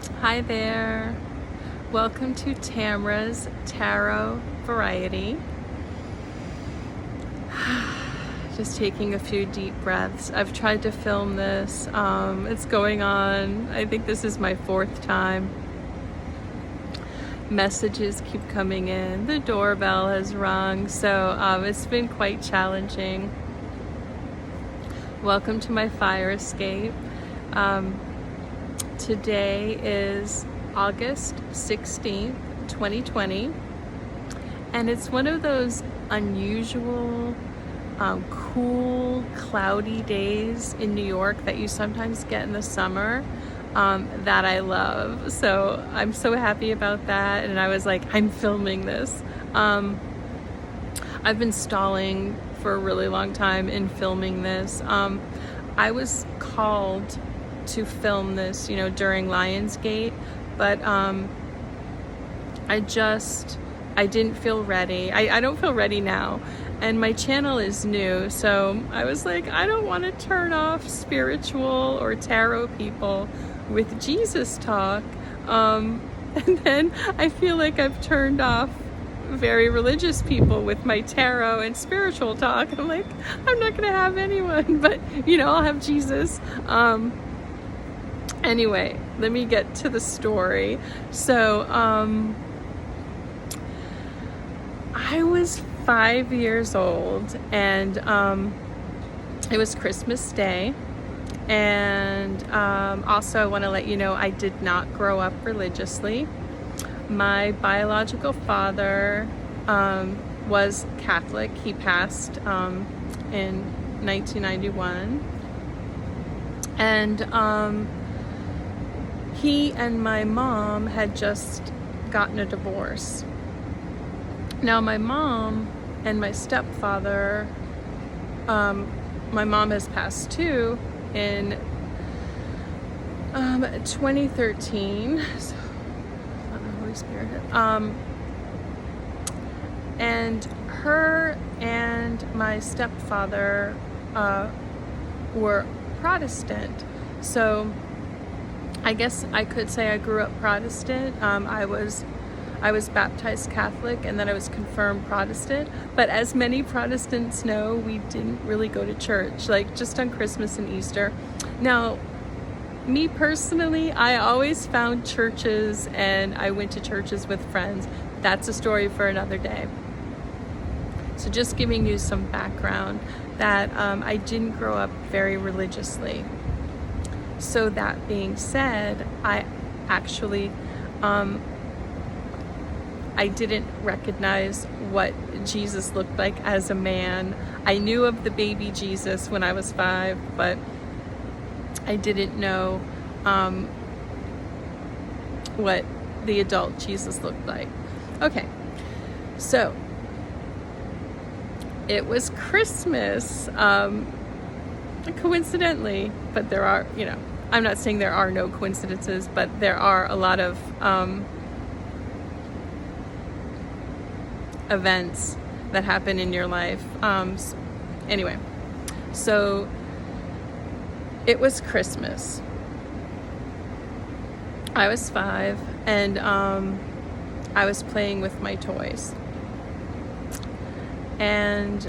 Hi there. Welcome to Tamra's Tarot Variety. Just taking a few deep breaths. I've tried to film this. It's going on. I think this is my 4th time. Messages keep coming in. The doorbell has rung, so it's been quite challenging. Welcome to my fire escape. Today is August 16th, 2020, and it's one of those unusual, cool, cloudy days in New York that you sometimes get in the summer that I love. So I'm so happy about that, and I was like, I'm filming this. I've been stalling for a really long time in filming this. I was called to film this, during Lionsgate, but I didn't feel ready. I don't feel ready now, and my channel is new, so I was like, I don't want to turn off spiritual or tarot people with Jesus talk, and then I feel like I've turned off very religious people with my tarot and spiritual talk. I'm like, I'm not gonna have anyone, but I'll have Jesus. Anyway, let me get to the story. So, I was 5 years old, and it was Christmas Day. And also, I want to let you know I did not grow up religiously. My biological father was Catholic. He passed in 1991. And he and my mom had just gotten a divorce. Now, my mom and my stepfather, my mom has passed too in 2013. So, the Holy Spirit. And her and my stepfather were Protestant. So I guess I could say I grew up Protestant. I was baptized Catholic, and then I was confirmed Protestant. But as many Protestants know, we didn't really go to church, like just on Christmas and Easter. Now, me personally, I always found churches, and I went to churches with friends. That's a story for another day. So just giving you some background that I didn't grow up very religiously. So that being said, I actually, I didn't recognize what Jesus looked like as a man. I knew of the baby Jesus when I was 5, but I didn't know what the adult Jesus looked like. Okay, so it was Christmas, coincidentally, but there are, I'm not saying there are no coincidences, but there are a lot of events that happen in your life. Anyway, so it was Christmas. I was 5, and I was playing with my toys. And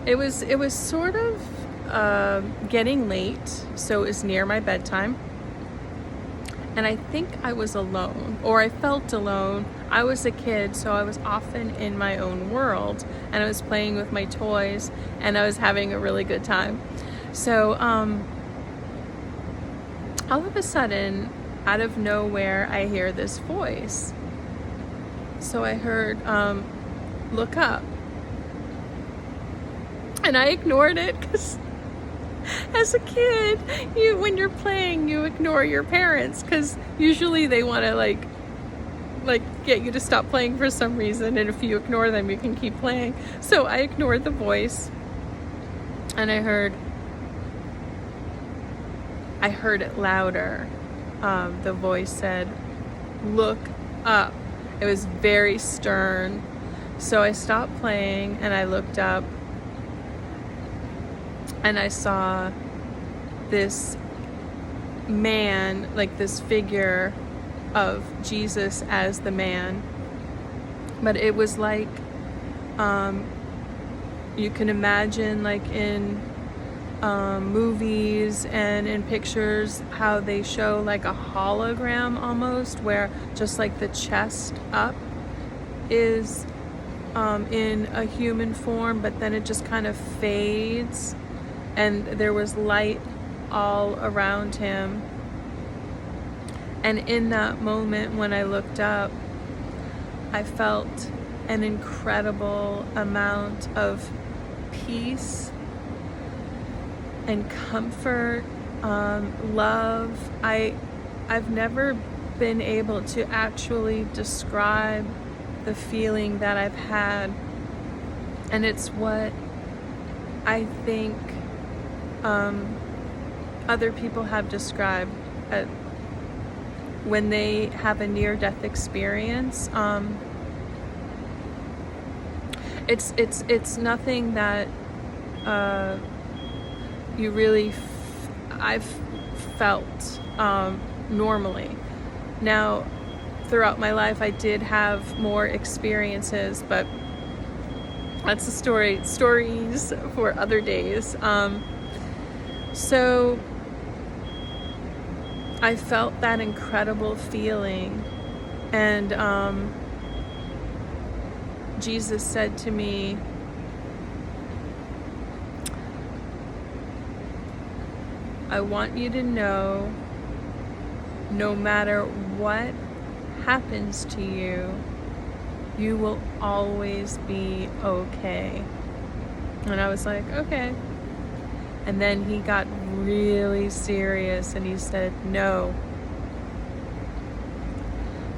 it was sort of getting late, so it was near my bedtime, and I think I was alone, or I felt alone. I was a kid, so I was often in my own world, and I was playing with my toys, and I was having a really good time. So all of a sudden, out of nowhere, I hear this voice. So I heard, look up. And I ignored it, because as a kid, when you're playing, you ignore your parents, because usually they want to like get you to stop playing for some reason, and if you ignore them, you can keep playing. So I ignored the voice, and I heard it louder. The voice said, look up. It was very stern. So I stopped playing, and I looked up, and I saw this man, like this figure of Jesus as the man. But it was like, you can imagine like in movies and in pictures how they show like a hologram almost, where just like the chest up is in a human form, but then it just kind of fades, and there was light all around him. And in that moment when I looked up, I felt an incredible amount of peace and comfort, love. I've never been able to actually describe the feeling that I've had, and it's what I think other people have described when they have a near-death experience. It's nothing that you really I've felt normally. Now, throughout my life, I did have more experiences, but that's a stories for other days. So I felt that incredible feeling, and Jesus said to me, I want you to know, no matter what happens to you, you will always be okay. And I was like, okay. And then he got really serious and he said, no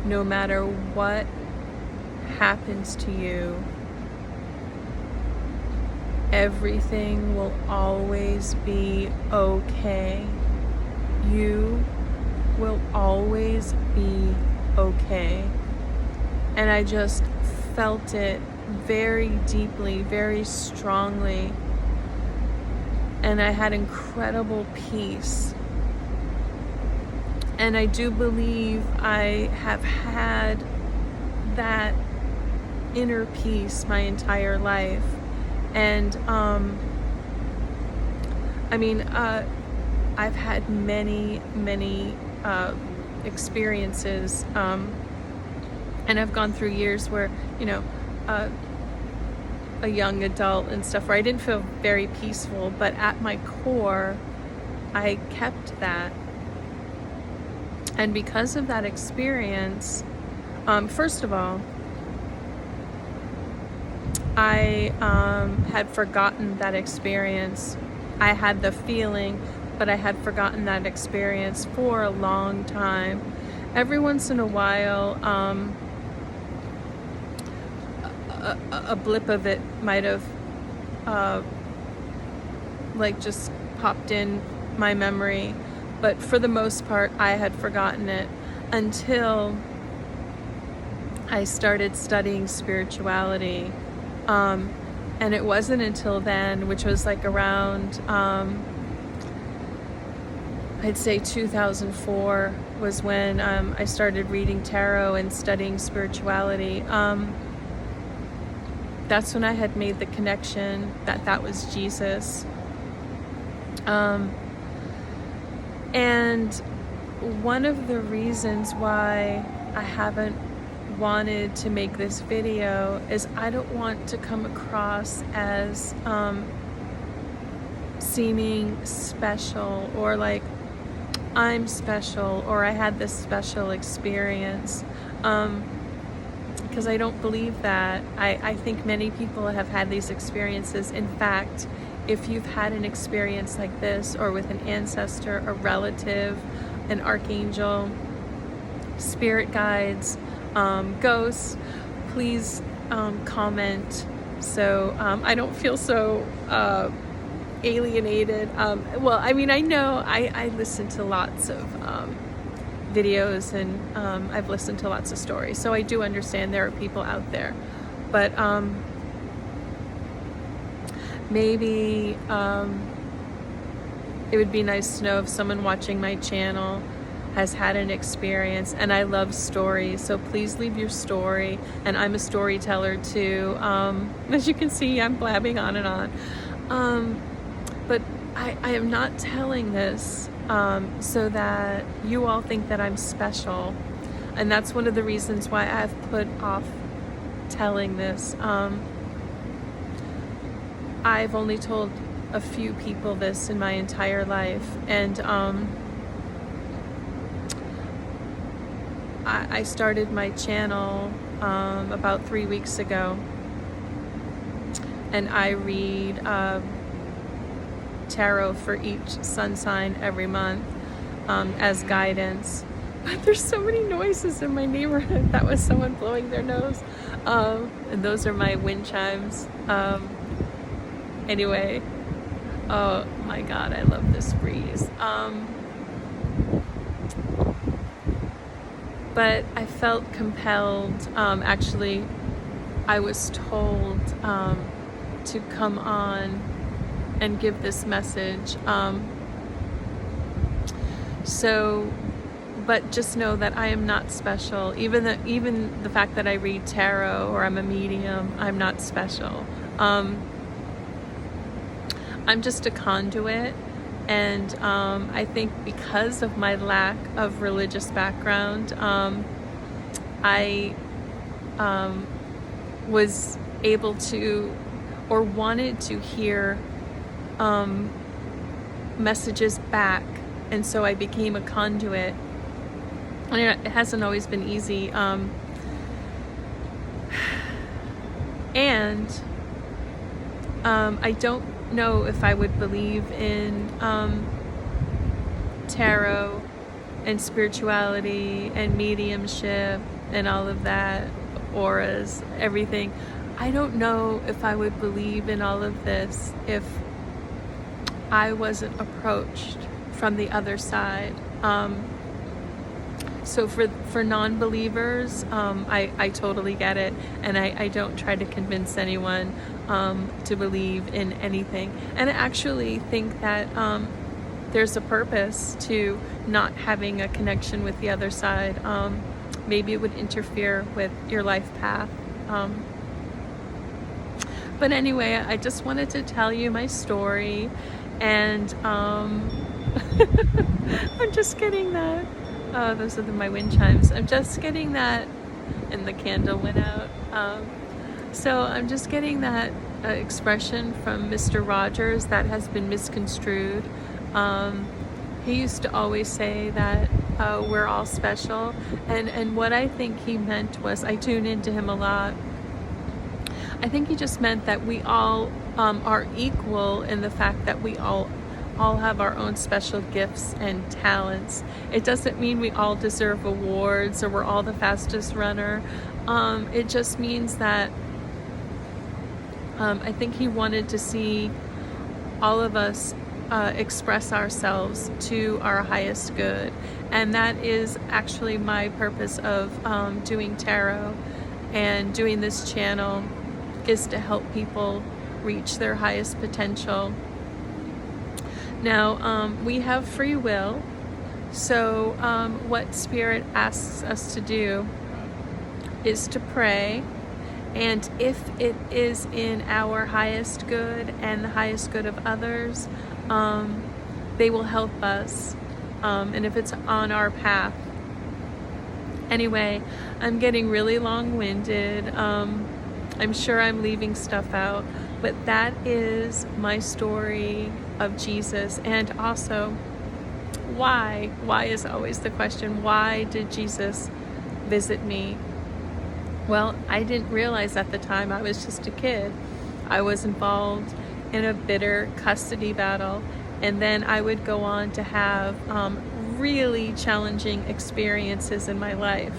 matter what happens to you, everything will always be okay. You will always be okay. And I just felt it very deeply, very strongly. And I had incredible peace. And I do believe I have had that inner peace my entire life. And I've had many experiences, and I've gone through years where, a young adult and stuff, where I didn't feel very peaceful, but at my core I kept that. And because of that experience, first of all, I had forgotten that experience. I had the feeling, but I had forgotten that experience for a long time. Every once in a while, a blip of it might have just popped in my memory, but for the most part I had forgotten it until I started studying spirituality. And it wasn't until then, which was like around I'd say 2004 was when I started reading tarot and studying spirituality. That's when I had made the connection that was Jesus. And one of the reasons why I haven't wanted to make this video is I don't want to come across as seeming special, or like I'm special, or I had this special experience, because I don't believe that. I think many people have had these experiences. In fact, if you've had an experience like this, or with an ancestor, a relative, an archangel, spirit guides, ghosts, please comment, so I don't feel so alienated. Well, I mean, I know I listen to lots of videos, and I've listened to lots of stories, so I do understand there are people out there, but maybe it would be nice to know if someone watching my channel has had an experience. And I love stories, so please leave your story. And I'm a storyteller too. As you can see, I'm blabbing on and on. But I am not telling this so that you all think that I'm special. And that's one of the reasons why I've put off telling this. I've only told a few people this in my entire life, and I started my channel about 3 weeks ago, and I read tarot for each sun sign every month as guidance. But there's so many noises in my neighborhood. That was someone blowing their nose. And those are my wind chimes. Anyway, oh my God, I love this breeze. But I felt compelled, actually, I was told to come on and give this message. But just know that I am not special. Even the fact that I read tarot or I'm a medium, I'm not special. I'm just a conduit, and I think because of my lack of religious background, I was able to, or wanted to hear messages back, and so I became a conduit. And it hasn't always been easy, and I don't know if I would believe in tarot and spirituality and mediumship and all of that, auras, everything. I don't know if I would believe in all of this if I wasn't approached from the other side. So for non-believers, I totally get it, and I don't try to convince anyone to believe in anything. And I actually think that there's a purpose to not having a connection with the other side. Maybe it would interfere with your life path. But anyway, I just wanted to tell you my story, and I'm just getting that. Those are my wind chimes. I'm just getting that, and the candle went out. So I'm just getting that expression from Mr. Rogers that has been misconstrued. He used to always say that we're all special, and what I think he meant was, I tune into him a lot. I think he just meant that we all are equal in the fact that we all have our own special gifts and talents. It doesn't mean we all deserve awards or we're all the fastest runner. It just means that I think he wanted to see all of us express ourselves to our highest good. And that is actually my purpose of doing tarot and doing this channel, is to help people reach their highest potential. Now, we have free will, so what Spirit asks us to do is to pray, and if it is in our highest good and the highest good of others, they will help us, and if it's on our path. Anyway, I'm getting really long-winded. I'm sure I'm leaving stuff out, but that is my story of Jesus. And also, why is always the question. Why did Jesus visit me? Well, I didn't realize at the time. I was just a kid. I was involved in a bitter custody battle, and then I would go on to have really challenging experiences in my life.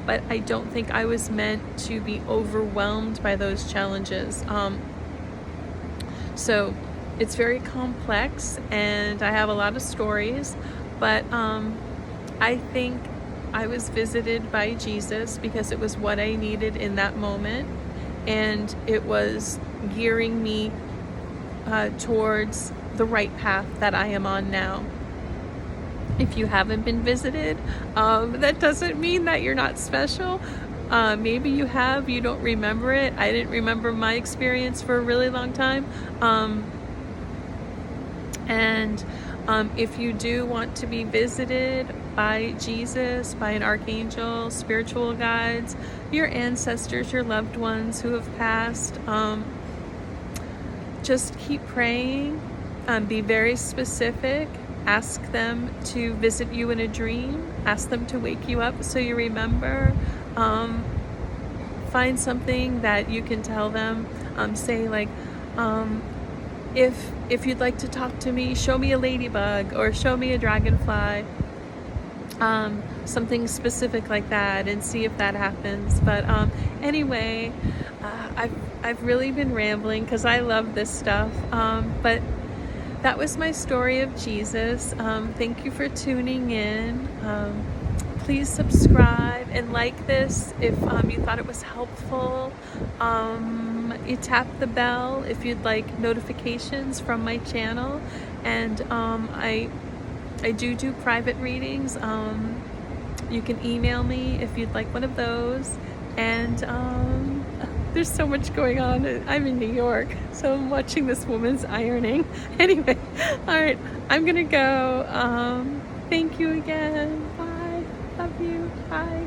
But I don't think I was meant to be overwhelmed by those challenges. So it's very complex, and I have a lot of stories, but I think I was visited by Jesus because it was what I needed in that moment, and it was gearing me towards the right path that I am on now. If you haven't been visited, that doesn't mean that you're not special. Maybe you have, you don't remember it. I didn't remember my experience for a really long time. And if you do want to be visited by Jesus, by an archangel, spiritual guides, your ancestors, your loved ones who have passed, just keep praying. Be very specific. Ask them to visit you in a dream. Ask them to wake you up so you remember. Find something that you can tell them. Say like, if you'd like to talk to me, show me a ladybug or show me a dragonfly. Something specific like that, and see if that happens. But anyway, I've really been rambling because I love this stuff. But that was my story of Jesus. Thank you for tuning in. Please subscribe and like this if you thought it was helpful. You tap the bell if you'd like notifications from my channel. And I do private readings. You can email me if you'd like one of those. And there's so much going on. I'm in New York, so I'm watching this woman's ironing. Anyway, all right, I'm gonna go. Thank you again. Bye. Love you. Bye.